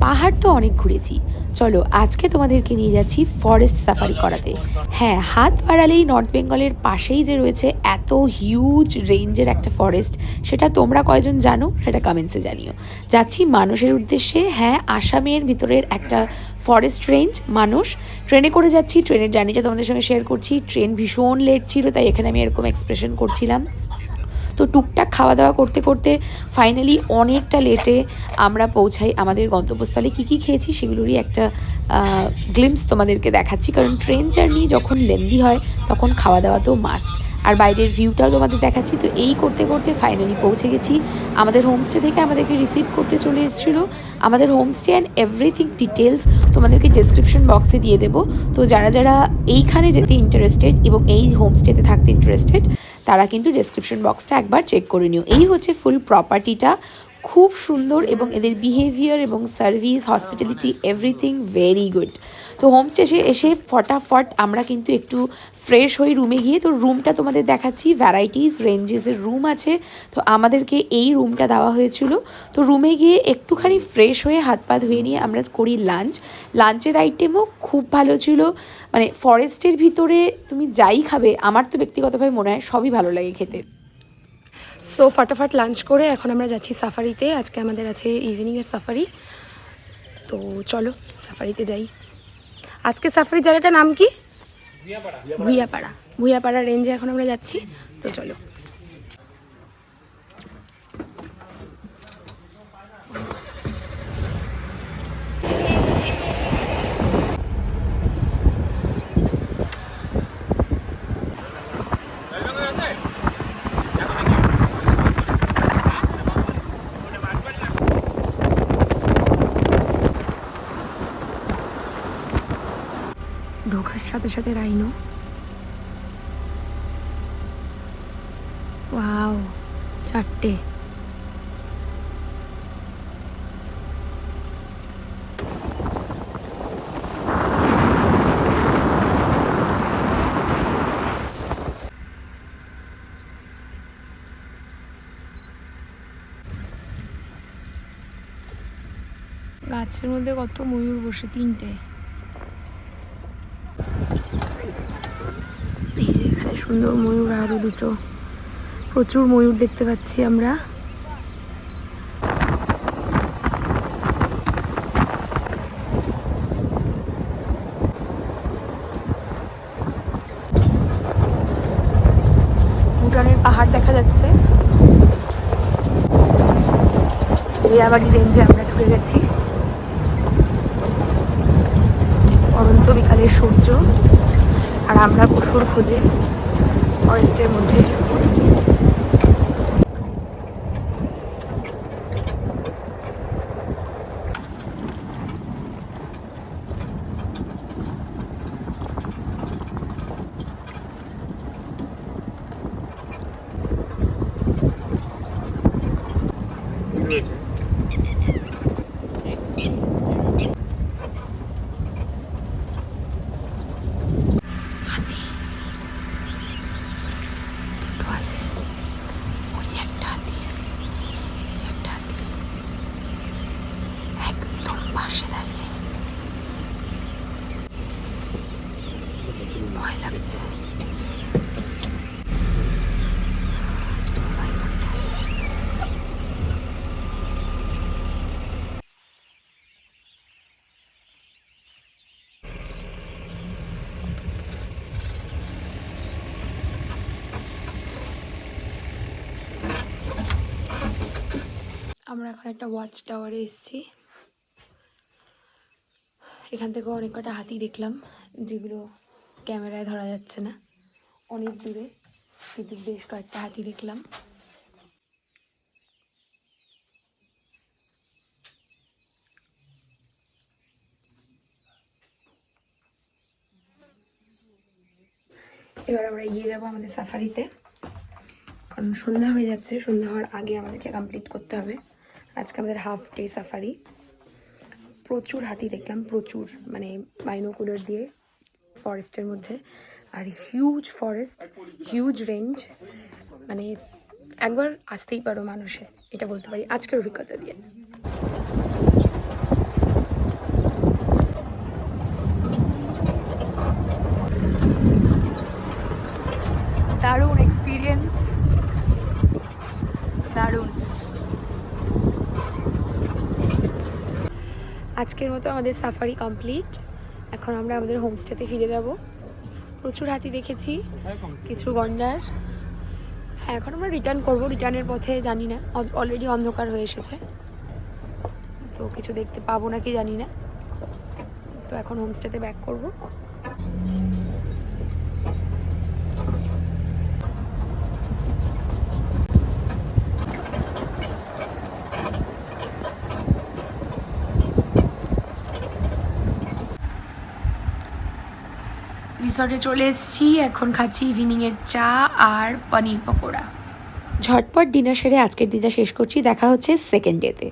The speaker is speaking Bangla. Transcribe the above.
পাহাড় তো অনেক ঘুরেছি, চলো আজকে তোমাদেরকে নিয়ে যাচ্ছি ফরেস্ট সাফারি করাতে। হ্যাঁ, হাত বাড়ালেই নর্থ বেঙ্গলের পাশেই যে রয়েছে এত হিউজ রেঞ্জের একটা ফরেস্ট, সেটা তোমরা কয়জন জানো সেটা কমেন্টসে জানিও। যাচ্ছি মানুষের উদ্দেশ্যে। হ্যাঁ, আসামের ভিতরের একটা ফরেস্ট রেঞ্জ মানুষ। ট্রেনে করে যাচ্ছি, ট্রেনের জার্নিটা তোমাদের সঙ্গে শেয়ার করছি। ট্রেন ভীষণ লেট ছিল, তাই এখানে আমি এরকম এক্সপ্রেশন করছিলাম। তো টুকটাক খাওয়া দাওয়া করতে করতে ফাইনালি অনেকটা লেটে আমরা পৌঁছাই আমাদের গন্তব্যস্থলে। কী কী খেয়েছি সেগুলোরই একটা গ্লিমস তোমাদেরকে দেখাচ্ছি, কারণ ট্রেন জার্নি যখন লেন্দি হয় তখন খাওয়া দাওয়া তো মাস্ট। আর বাইরের ভিউটাও তোমাদের দেখাচ্ছি। তো এই করতে করতে ফাইনালি পৌঁছে গেছি। আমাদের হোমস্টে থেকে আমাদেরকে রিসিভ করতে চলে এসেছিলো। আমাদের হোমস্টে অ্যান্ড এভরিথিং ডিটেলস তোমাদেরকে ডেসক্রিপশন বক্সে দিয়ে দেবো। তো যারা যারা এইখানে যেতে ইন্টারেস্টেড এবং এই হোমস্টেতে থাকতে ইন্টারেস্টেড, তারা কিন্তু ডেসক্রিপশন বক্সটা একবার চেক করে নিও। এই হচ্ছে ফুল প্রপার্টিটা, খুব সুন্দর এবং এদের বিহেভিয়ার এবং service, hospitality, everything very good. তো হোমস্টে এসে ফটাফট আমরা কিন্তু একটু ফ্রেশ হই রুমে গিয়ে। তো রুমটা তোমাদের দেখাচ্ছি, ভ্যারাইটিস রেঞ্জেসের রুম আছে। তো আমাদেরকে এই রুমটা দেওয়া হয়েছিল। তো রুমে গিয়ে একটুখানি ফ্রেশ হয়ে হাত পা ধুয়ে নিয়ে আমরা করি লাঞ্চ। লাঞ্চের আইটেমও খুব ভালো ছিল। মানে ফরেস্টের ভিতরে তুমি যাই খাবে, আমার তো ব্যক্তিগতভাবে মনে হয় সবই ভালো লাগে খেতে। সো ফটাফট লাঞ্চ করে এখন আমরা যাচ্ছি সাফারিতে। আজকে আমাদের আছে ইভিনিংয়ের সাফারি। তো চলো সাফারিতে যাই। আজকে সাফারি জায়গাটার নাম কি? ভুইয়াপাড়া। ভুইয়াপাড়া রেঞ্জে এখন আমরা যাচ্ছি। তো চলো। ঢোকার সাথে সাথে রাইনো, ওয়াও, 4টে। গাছের মধ্যে কত ময়ূর বসে, 3টে। এই যে এখানে সুন্দর ময়ূর, আরো 2টো। প্রচুর ময়ূর দেখতে পাচ্ছি আমরা। ভুটানের পাহাড় দেখা যাচ্ছে। ভুইয়াবাড়ি রেঞ্জে আমরা ঢুকে গেছি। অনন্ত বিকালের সূর্য আর আমরা পশুর খোঁজে ফরেস্টের মধ্যে। একদম পাশে দাঁড়িয়ে ভয় লাগছে। আমরা এখন একটা ওয়াচ টাওয়ারে এসেছি। এখান থেকে অনেক কটা হাতি দেখলাম, যেগুলো ক্যামেরায় ধরা যাচ্ছে না। অনেক দূরে কিন্তু বেশ কয়েকটা হাতি দেখলাম। এবার আমরা এগিয়ে যাবো আমাদের সাফারিতে, কারণ সন্ধ্যা হয়ে যাচ্ছে। সন্ধ্যা হওয়ার আগে আমাদেরকে কমপ্লিট করতে হবে। আজকে আমাদের হাফ ডে সাফারি। প্রচুর হাতি দেখলাম, প্রচুর, মানে বাইনোকুলার দিয়ে ফরেস্টের মধ্যে। আর হিউজ ফরেস্ট, হিউজ রেঞ্জ, মানে একবার আসতেই পারো মানুষে, এটা বলতে পারি আজকের অভিজ্ঞতা দিয়ে। আজকের মতো আমাদের সাফারি কমপ্লিট। এখন আমরা আমাদের হোমস্টেতে ফিরে যাব। প্রচুর হাতি দেখেছি, কিছু গন্ডার। হ্যাঁ, এখন আমরা রিটার্ন করব। রিটার্নের পথে জানি না, অলরেডি অন্ধকার হয়ে এসেছে, তো কিছু দেখতে পাবো নাকি জানি না। তো এখন হোমস্টেতে ব্যাক করব। রিসর্টে চলে এসেছি, এখন খাচ্ছি ইভিনিংয়ের চা আর পনির পকোড়া। ঝটপট ডিনার সেরে আজকের দিনটা শেষ করছি। দেখা হচ্ছে সেকেন্ড ডেতে।